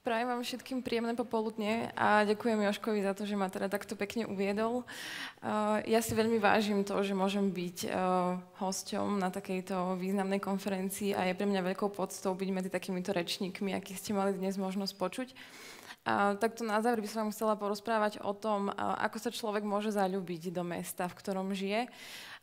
Prajem vám všetkým príjemné popoludne a ďakujem Jožkovi za to, že ma teda takto pekne uviedol. Ja si veľmi vážim to, že môžem byť hosťom na takejto významnej konferencii a je pre mňa veľkou poctou byť medzi takýmito rečníkmi, akých ste mali dnes možnosť počuť. A takto na záver by som vám chcela porozprávať o tom, ako sa človek môže zaľúbiť do mesta, v ktorom žije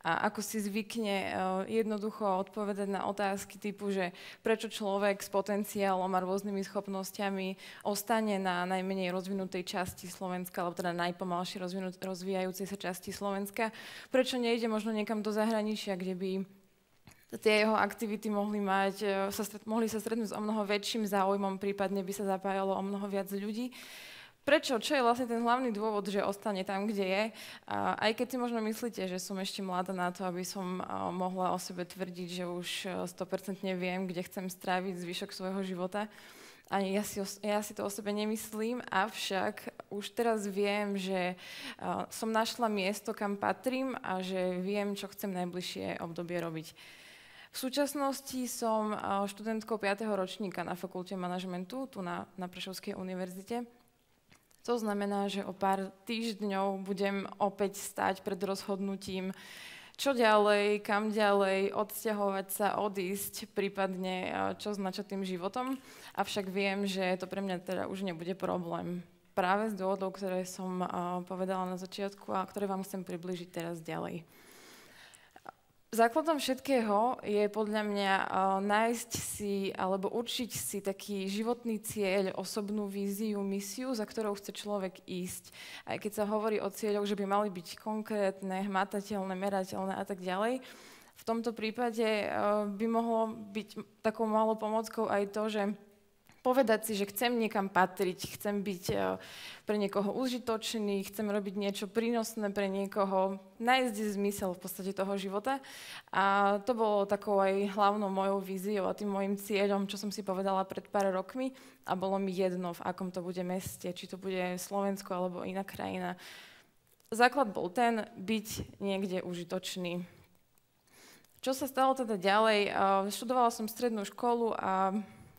a ako si zvykne jednoducho odpovedať na otázky typu, že prečo človek s potenciálom a rôznymi schopnosťami ostane na najmenej rozvinutej časti Slovenska, alebo teda najpomalšie rozvíjajúcej sa časti Slovenska, prečo nejde možno niekam do zahraničia, kde by tie jeho aktivity mohli sa stretnúť s o mnoho väčším záujmom, prípadne by sa zapájalo o mnoho viac ľudí. Prečo? Čo je vlastne ten hlavný dôvod, že ostane tam, kde je? A aj keď si možno myslíte, že som ešte mladá na to, aby som mohla o sebe tvrdiť, že už 100% viem, kde chcem stráviť zvyšok svojho života, ani ja si to o sebe nemyslím, avšak už teraz viem, že som našla miesto, kam patrím a že viem, čo chcem najbližšie obdobie robiť. V súčasnosti som študentkou 5. ročníka na fakulte manažmentu tu na Prešovskej univerzite. To znamená, že o pár týždňov budem opäť stáť pred rozhodnutím, čo ďalej, kam ďalej, odsťahovať sa, odísť, prípadne čo značať tým životom. Avšak viem, že to pre mňa teda už nebude problém. Práve z dôvodov, ktoré som povedala na začiatku a ktoré vám chcem približiť teraz ďalej. Základom všetkého je podľa mňa nájsť si alebo určiť si taký životný cieľ, osobnú víziu, misiu, za ktorou chce človek ísť. Aj keď sa hovorí o cieľoch, že by mali byť konkrétne, hmatateľné, merateľné a tak ďalej, v tomto prípade by mohlo byť takou malou pomôckou aj to, že povedať si, že chcem niekam patriť, chcem byť pre niekoho užitočný, chcem robiť niečo prínosné pre niekoho, nájsť zmysel v podstate toho života. A to bolo takou aj hlavnou mojou víziou a tým môjim cieľom, čo som si povedala pred pár rokmi a bolo mi jedno, v akom to bude meste, či to bude Slovensko alebo iná krajina. Základ bol ten, byť niekde užitočný. Čo sa stalo teda ďalej? Študovala som strednú školu a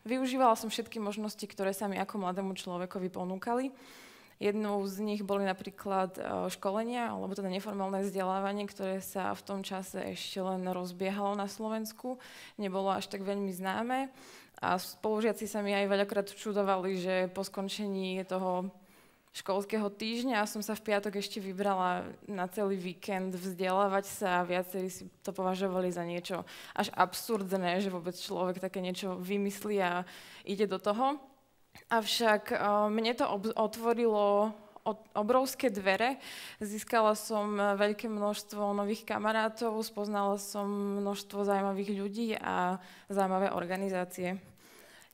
využívala som všetky možnosti, ktoré sa mi ako mladému človekovi ponúkali. Jednou z nich boli napríklad školenia, alebo teda neformálne vzdelávanie, ktoré sa v tom čase ešte len rozbiehalo na Slovensku. Nebolo až tak veľmi známe. A spolužiaci sa mi aj veľakrát čudovali, že po skončení toho školského týždňa som sa v piatok ešte vybrala na celý víkend vzdelávať sa a viacerí si to považovali za niečo až absurdné, že vôbec človek také niečo vymyslí a ide do toho. Avšak mne to otvorilo obrovské dvere, získala som veľké množstvo nových kamarátov, spoznala som množstvo zaujímavých ľudí a zaujímavé organizácie.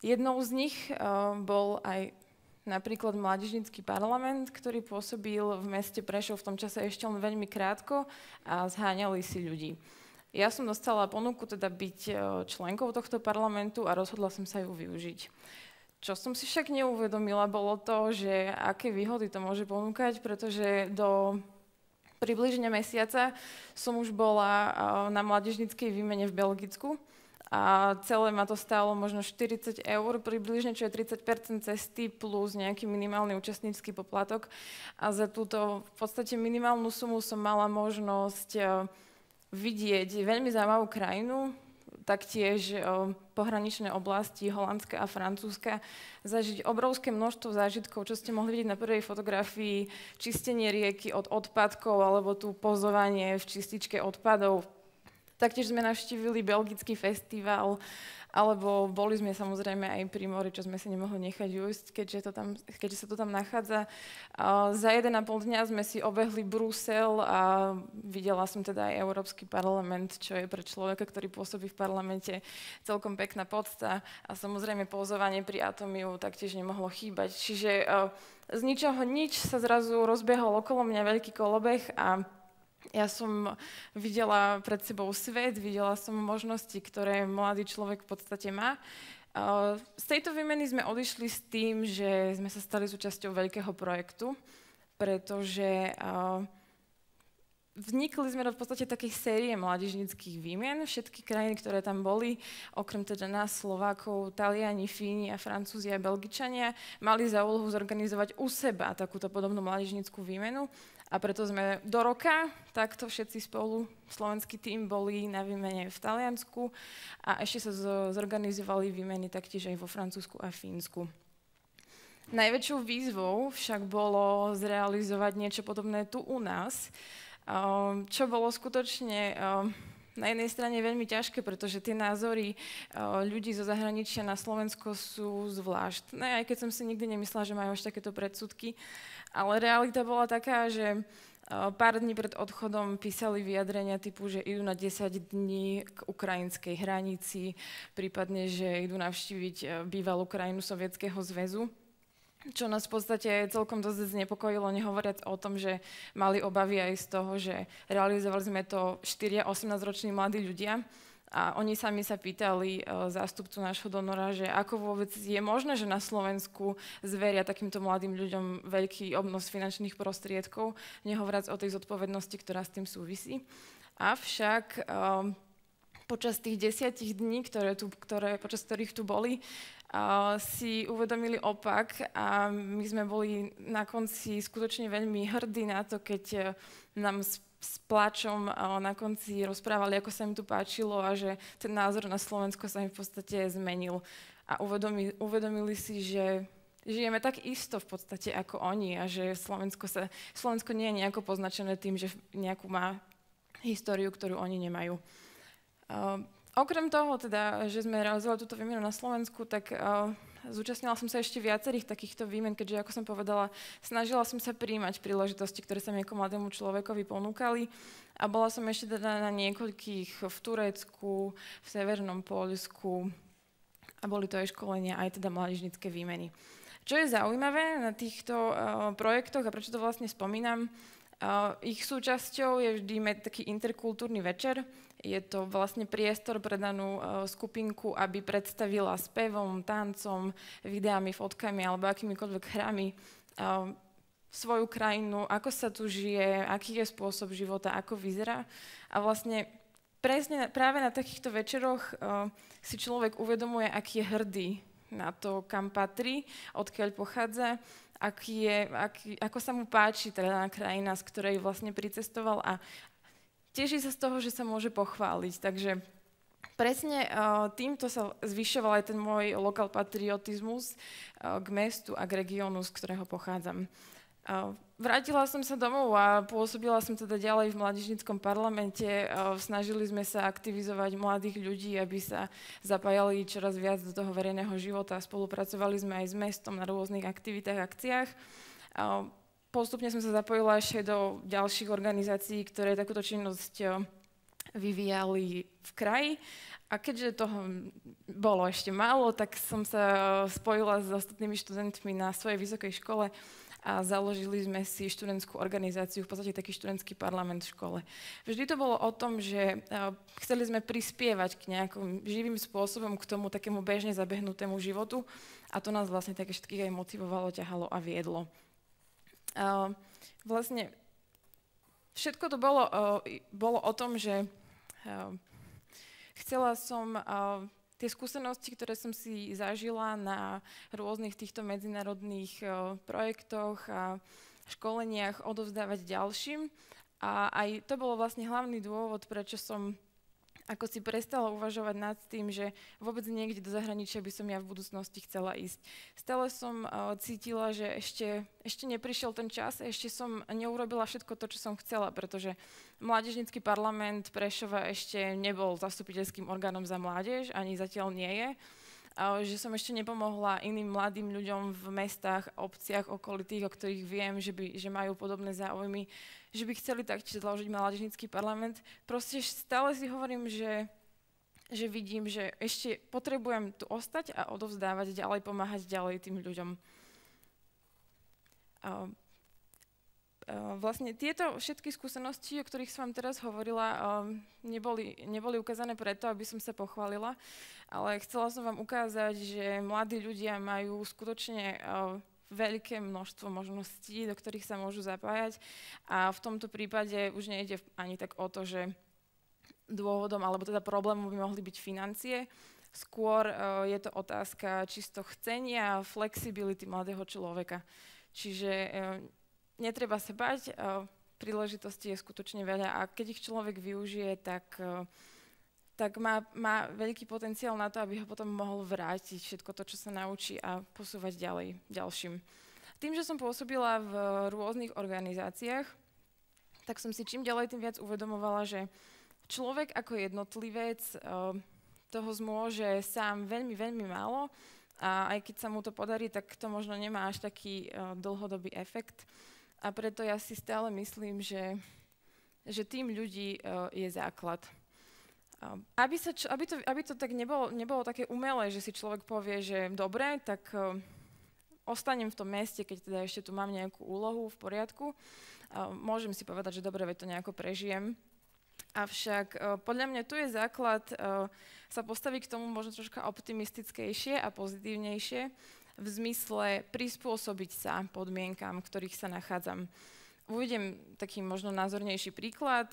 Jednou z nich bol aj napríklad Mládežnícky parlament, ktorý pôsobil v meste Prešov v tom čase ešte len veľmi krátko a zháňali si ľudí. Ja som dostala ponuku teda byť členkou tohto parlamentu a rozhodla som sa ju využiť. Čo som si však neuvedomila, bolo to, že aké výhody to môže ponúkať, pretože do približne mesiaca som už bola na mládežníckej výmene v Belgicku. A celé ma to stálo možno 40 eur približne, čo je 30% cesty plus nejaký minimálny účastnícky poplatok. A za túto v podstate minimálnu sumu som mala možnosť vidieť veľmi zaujímavú krajinu, taktiež pohraničné oblasti Holandska a Francúzska, zažiť obrovské množstvo zážitkov, čo ste mohli vidieť na prvej fotografii, čistenie rieky od odpadkov alebo tu pozovanie v čističke odpadov. Taktiež sme navštívili belgický festival, alebo boli sme samozrejme aj pri mori, čo sme si nemohli nechať ujsť, keďže sa to tam nachádza. Za 1,5 dňa sme si obehli Brusel a videla som teda aj Európsky parlament, čo je pre človeka, ktorý pôsobí v parlamente, celkom pekná podsta. A samozrejme pozovanie pri Atomiu taktiež nemohlo chýbať. Čiže z ničoho nič sa zrazu rozbehol okolo mňa veľký kolobeh a ja som videla pred sebou svet, videla som možnosti, ktoré mladý človek v podstate má. Z tejto výmeny sme odišli s tým, že sme sa stali súčasťou veľkého projektu, pretože vznikli sme do v podstate takej série mládežníckych výmien. Všetky krajiny, ktoré tam boli, okrem teda nás, Slovákov, Taliani, Fíni a Francúzi a Belgičania, mali za úlohu zorganizovať u seba takúto podobnú mládežnícku výmenu. A preto sme do roka takto všetci spolu, slovenský tím, boli na výmene v Taliansku a ešte sa zorganizovali výmeny taktiež aj vo Francúzsku a Fínsku. Najväčšou výzvou však bolo zrealizovať niečo podobné tu u nás, čo bolo skutočne na jednej strane veľmi ťažké, pretože tie názory ľudí zo zahraničia na Slovensko sú zvláštne, aj keď som si nikdy nemyslela, že majú až takéto predsudky. Ale realita bola taká, že pár dní pred odchodom písali vyjadrenia typu, že idú na 10 dní k ukrajinskej hranici, prípadne, že idú navštíviť bývalú krajinu Sovietskeho zväzu. Čo nás v podstate celkom dosť znepokojilo, nehovoriac o tom, že mali obavy aj z toho, že realizovali sme to 4 a 18-roční mladí ľudia a oni sami sa pýtali zástupcu nášho donora, že ako vôbec je možné, že na Slovensku zveria takýmto mladým ľuďom veľký obnos finančných prostriedkov, nehovoriac o tej zodpovednosti, ktorá s tým súvisí. Avšak počas tých 10 dní, počas ktorých tu boli, si uvedomili opak a my sme boli na konci skutočne veľmi hrdí na to, keď nám s pláčom na konci rozprávali, ako sa im tu páčilo a že ten názor na Slovensko sa im v podstate zmenil. A uvedomili si, že žijeme tak isto v podstate ako oni a že Slovensko nie je nejako poznačené tým, že nejakú má históriu, ktorú oni nemajú. Okrem toho, teda, že sme realizovali túto výmenu na Slovensku, tak zúčastnila som sa ešte viacerých takýchto výmen, keďže, ako som povedala, snažila som sa prijímať príležitosti, ktoré sa mi ako mladému človekovi ponúkali. A bola som ešte teda na niekoľkých v Turecku, v Severnom Poľsku a boli to aj školenia, aj teda mládežnícke výmeny. Čo je zaujímavé na týchto projektoch a prečo to vlastne spomínam, ich súčasťou je vždy taký interkultúrny večer. Je to vlastne priestor pre danú skupinku, aby predstavila spevom, tancom, videami, fotkami alebo akýmikoľvek hrami svoju krajinu, ako sa tu žije, aký je spôsob života, ako vyzerá. A vlastne presne práve na takýchto večeroch si človek uvedomuje, aký je hrdý na to, kam patrí, odkiaľ pochádza, ako sa mu páči teda krajina, z ktorej vlastne pricestoval a teší sa z toho, že sa môže pochváliť. Takže presne týmto sa zvyšoval aj ten môj lokal patriotizmus k mestu a k regiónu, z ktorého pochádzam. Vrátila som sa domov a pôsobila som teda ďalej v mládežníckom parlamente. Snažili sme sa aktivizovať mladých ľudí, aby sa zapájali čoraz viac do toho verejného života. Spolupracovali sme aj s mestom na rôznych aktivitách, akciách. Postupne som sa zapojila ešte do ďalších organizácií, ktoré takúto činnosť vyvíjali v kraji. A keďže toho bolo ešte málo, tak som sa spojila s ostatnými študentmi na svojej vysokej škole a založili sme si študentskú organizáciu, v podstate taký študentský parlament v škole. Vždy to bolo o tom, že chceli sme prispievať k nejakým živým spôsobom k tomu takému bežne zabehnutému životu a to nás vlastne také všetkých aj motivovalo, ťahalo a viedlo. Vlastne všetko to bolo o tom, že chcela som tie skúsenosti, ktoré som si zažila na rôznych týchto medzinárodných projektoch a školeniach odovzdávať ďalším. A aj to bolo vlastne hlavný dôvod, prečo som ako si prestala uvažovať nad tým, že vôbec niekde do zahraničia by som ja v budúcnosti chcela ísť. Stále som cítila, že ešte neprišiel ten čas, ešte som neurobila všetko to, čo som chcela, pretože Mládežnícky parlament Prešova ešte nebol zastupiteľským orgánom za mládež, ani zatiaľ nie je. Že som ešte nepomohla iným mladým ľuďom v mestách, obciach okolitých, o ktorých viem, že majú podobné záujmy, že by chceli taktiež založiť mládežnícky parlament. Proste stále si hovorím, že vidím, že ešte potrebujem tu ostať a odovzdávať ďalej, pomáhať ďalej tým ľuďom. Vlastne tieto všetky skúsenosti, o ktorých som vám teraz hovorila, neboli ukázané preto, aby som sa pochválila, ale chcela som vám ukázať, že mladí ľudia majú skutočne veľké množstvo možností, do ktorých sa môžu zapájať a v tomto prípade už nejde ani tak o to, že dôvodom alebo teda problémom by mohli byť financie. Skôr je to otázka čisto chcenia a flexibility mladého človeka. Čiže netreba sa bať, príležitostí je skutočne veľa a keď ich človek využije, tak má veľký potenciál na to, aby ho potom mohol vrátiť všetko to, čo sa naučí a posúvať ďalej ďalším. Tým, že som pôsobila v rôznych organizáciách, tak som si čím ďalej tým viac uvedomovala, že človek ako jednotlivec toho zmôže sám veľmi, veľmi málo a aj keď sa mu to podarí, tak to možno nemá až taký dlhodobý efekt. A preto ja si stále myslím, že tým ľudí je základ. Aby to tak nebolo také umelé, že si človek povie, že dobre, tak ostanem v tom meste, keď teda ešte tu mám nejakú úlohu v poriadku. Môžem si povedať, že dobre, veď to nejako prežijem. Avšak podľa mňa tu je základ sa postaviť k tomu možno troška optimistickejšie a pozitívnejšie v zmysle prispôsobiť sa podmienkam, v ktorých sa nachádzam. Uvidím taký možno názornejší príklad.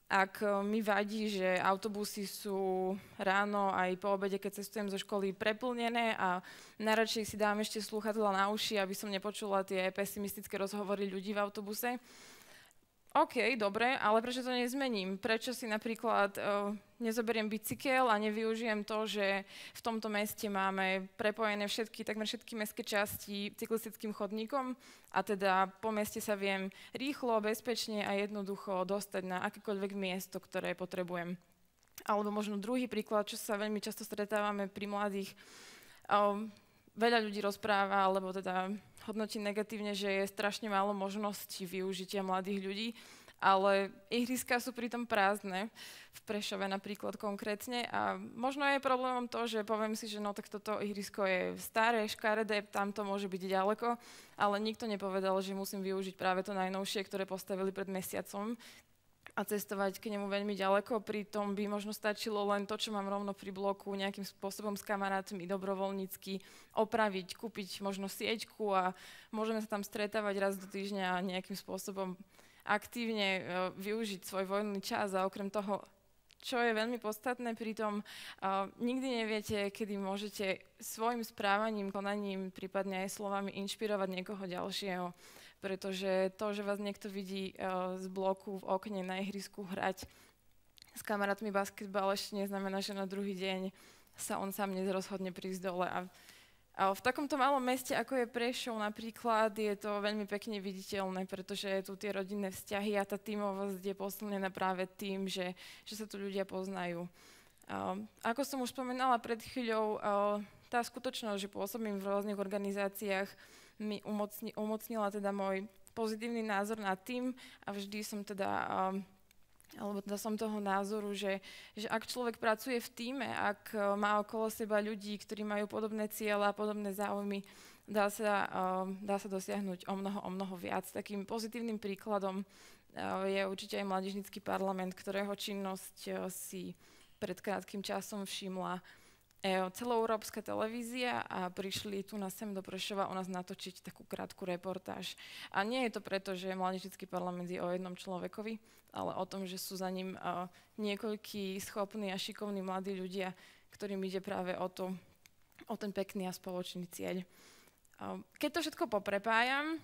Ak mi vadí, že autobusy sú ráno aj po obede, keď cestujem zo školy, preplnené a najradšej si dám ešte slúchadlá na uši, aby som nepočula tie pesimistické rozhovory ľudí v autobuse, OK, dobre, ale prečo to nezmením? Prečo si napríklad nezoberiem bicykel a nevyužijem to, že v tomto meste máme prepojené takmer všetky mestské časti cyklistickým chodníkom a teda po meste sa viem rýchlo, bezpečne a jednoducho dostať na akékoľvek miesto, ktoré potrebujem. Alebo možno druhý príklad, čo sa veľmi často stretávame pri mladých. Veľa ľudí rozpráva, alebo teda hodnotí negatívne, že je strašne málo možností využitia mladých ľudí, ale ihriská sú pritom prázdne, v Prešove napríklad konkrétne a možno je problémom to, že poviem si, že no tak toto ihrisko je staré, škaredé, tam to môže byť ďaleko, ale nikto nepovedal, že musím využiť práve to najnovšie, ktoré postavili pred mesiacom a cestovať k nemu veľmi ďaleko, pritom by možno stačilo len to, čo mám rovno pri bloku, nejakým spôsobom s kamarátmi dobrovoľnícky opraviť, kúpiť možno sieťku a môžeme sa tam stretávať raz do týždňa a nejakým spôsobom aktívne využiť svoj voľný čas a okrem toho, čo je veľmi podstatné, pritom nikdy neviete, kedy môžete svojim správaním, konaním, prípadne aj slovami inšpirovať niekoho ďalšieho. Pretože to, že vás niekto vidí z bloku v okne na ihrisku hrať s kamarátmi basketbal, ešte neznamená, že na druhý deň sa on sám rozhodne prísť dole. A v takomto malom meste, ako je Prešov napríklad, je to veľmi pekne viditeľné, pretože tu tie rodinné vzťahy a tá tímovosť je posilnená práve tým, že sa tu ľudia poznajú. Ako som už spomenala pred chvíľou, tá skutočnosť, že pôsobím v rôznych organizáciách, mi umocnila teda môj pozitívny názor na tým a vždy som alebo som toho názoru, že ak človek pracuje v tíme, ak má okolo seba ľudí, ktorí majú podobné ciele a podobné záujmy, dá sa dosiahnuť o mnoho viac. Takým pozitívnym príkladom je určite aj Mládežnícky parlament, ktorého činnosť si pred krátkym časom všimla celoeurópska televízia a prišli tu sem do Prešova u nás natočiť takú krátku reportáž. A nie je to preto, že Mládežnícky parlament je o jednom človekovi, ale o tom, že sú za ním niekoľkí schopní a šikovní mladí ľudia, ktorým ide práve o ten pekný a spoločný cieľ. Keď to všetko poprepájam,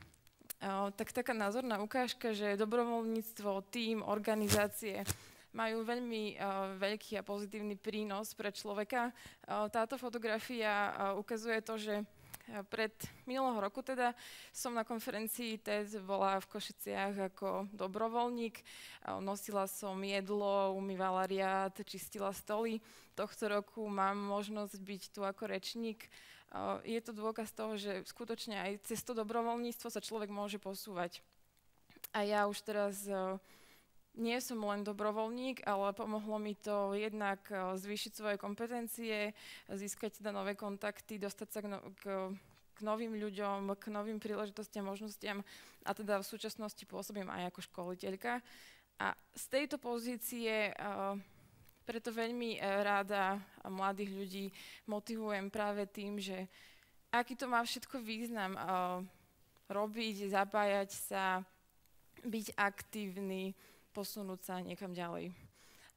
tak taká názorná ukážka, že dobrovoľníctvo, tím, organizácie majú veľmi veľký a pozitívny prínos pre človeka. Táto fotografia ukazuje to, že minulého roku teda som na konferencii TED bola v Košiciach ako dobrovoľník. Nosila som jedlo, umývala riad, čistila stoly. Tohto roku mám možnosť byť tu ako rečník. Je to dôkaz toho, že skutočne aj cez to dobrovoľníctvo sa človek môže posúvať. A ja už teraz nie som len dobrovoľník, ale pomohlo mi to jednak zvýšiť svoje kompetencie, získať teda nové kontakty, dostať sa k novým ľuďom, k novým príležitostiam, možnostiam a teda v súčasnosti pôsobím aj ako školiteľka. A z tejto pozície preto veľmi ráda mladých ľudí motivujem práve tým, že aký to má všetko význam robiť, zapájať sa, byť aktívny, posunúť sa niekam ďalej.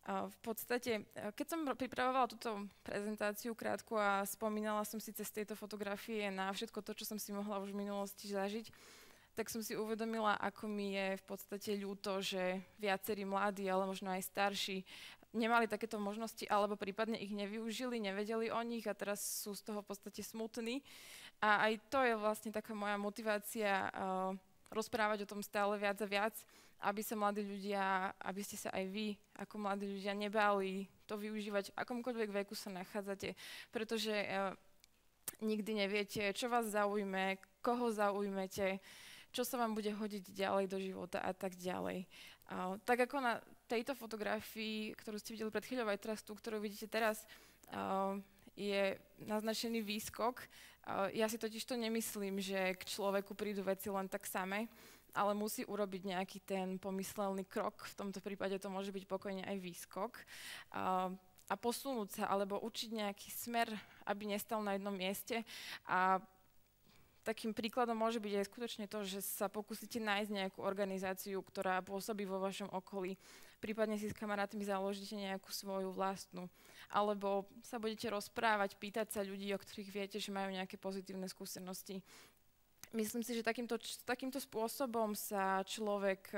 V podstate, keď som pripravovala túto prezentáciu krátku a spomínala som si cez tejto fotografie na všetko to, čo som si mohla už v minulosti zažiť, tak som si uvedomila, ako mi je v podstate ľúto, že viacerí mladí, ale možno aj starší, nemali takéto možnosti, alebo prípadne ich nevyužili, nevedeli o nich a teraz sú z toho v podstate smutní. A aj to je vlastne taká moja motivácia rozprávať o tom stále viac a viac, aby sa mladí ľudia, aby ste sa aj vy ako mladí ľudia nebáli to využívať v akomkoľvek veku sa nachádzate, pretože nikdy neviete, čo vás zaujme, koho zaujmete, čo sa vám bude hodiť ďalej do života a tak ďalej. Tak ako na tejto fotografii, ktorú ste videli pred chvíľou, aj teraz tú, ktorú vidíte teraz, je naznačený výskok. Ja si totiž to nemyslím, že k človeku prídu veci len tak samé, ale musí urobiť nejaký ten pomyselný krok. V tomto prípade to môže byť pokojne aj výskok. A posunúť sa, alebo učiť nejaký smer, aby nestal na jednom mieste. A takým príkladom môže byť aj skutočne to, že sa pokúsite nájsť nejakú organizáciu, ktorá pôsobí vo vašom okolí. Prípadne si s kamarátmi založíte nejakú svoju vlastnú. Alebo sa budete rozprávať, pýtať sa ľudí, o ktorých viete, že majú nejaké pozitívne skúsenosti. Myslím si, že takýmto spôsobom sa človek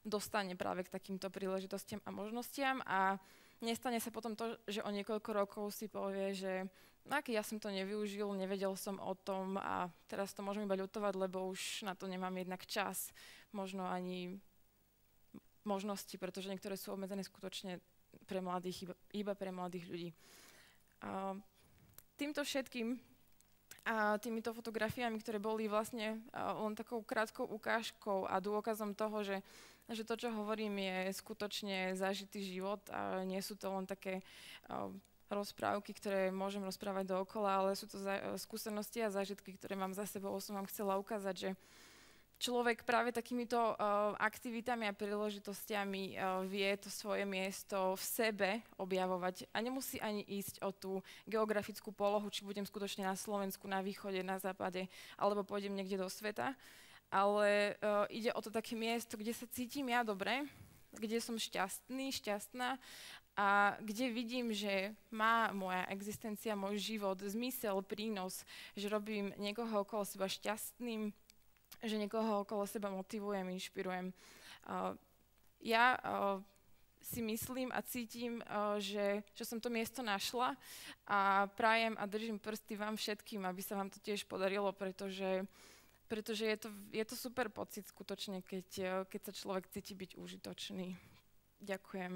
dostane práve k takýmto príležitostiam a možnostiam a nestane sa potom to, že o niekoľko rokov si povie, že ja som to nevyužil, nevedel som o tom a teraz to môžem iba ľutovať, lebo už na to nemám jednak čas, možno ani možnosti, pretože niektoré sú obmedzené skutočne pre mladých, iba pre mladých ľudí. Týmto všetkým a týmito fotografiami, ktoré boli vlastne len takou krátkou ukážkou a dôkazom toho, že to, čo hovorím, je skutočne zažitý život a nie sú to len také rozprávky, ktoré môžem rozprávať dookola, ale sú to skúsenosti a zážitky, ktoré mám za sebou. Som vám chcela ukázať, že človek práve takýmito aktivitami a príležitostiami vie to svoje miesto v sebe objavovať a nemusí ani ísť o tú geografickú polohu, či budem skutočne na Slovensku, na východe, na západe, alebo pôjdem niekde do sveta, ale ide o to také miesto, kde sa cítim ja dobre, kde som šťastný, šťastná a kde vidím, že má moja existencia, môj život, zmysel, prínos, že robím niekoho okolo seba šťastným, že niekoho okolo seba motivujem, inšpirujem. Ja si myslím a cítim, že som to miesto našla a prajem a držím prsty vám všetkým, aby sa vám to tiež podarilo, pretože je to super pocit skutočne, keď sa človek cíti byť užitočný. Ďakujem.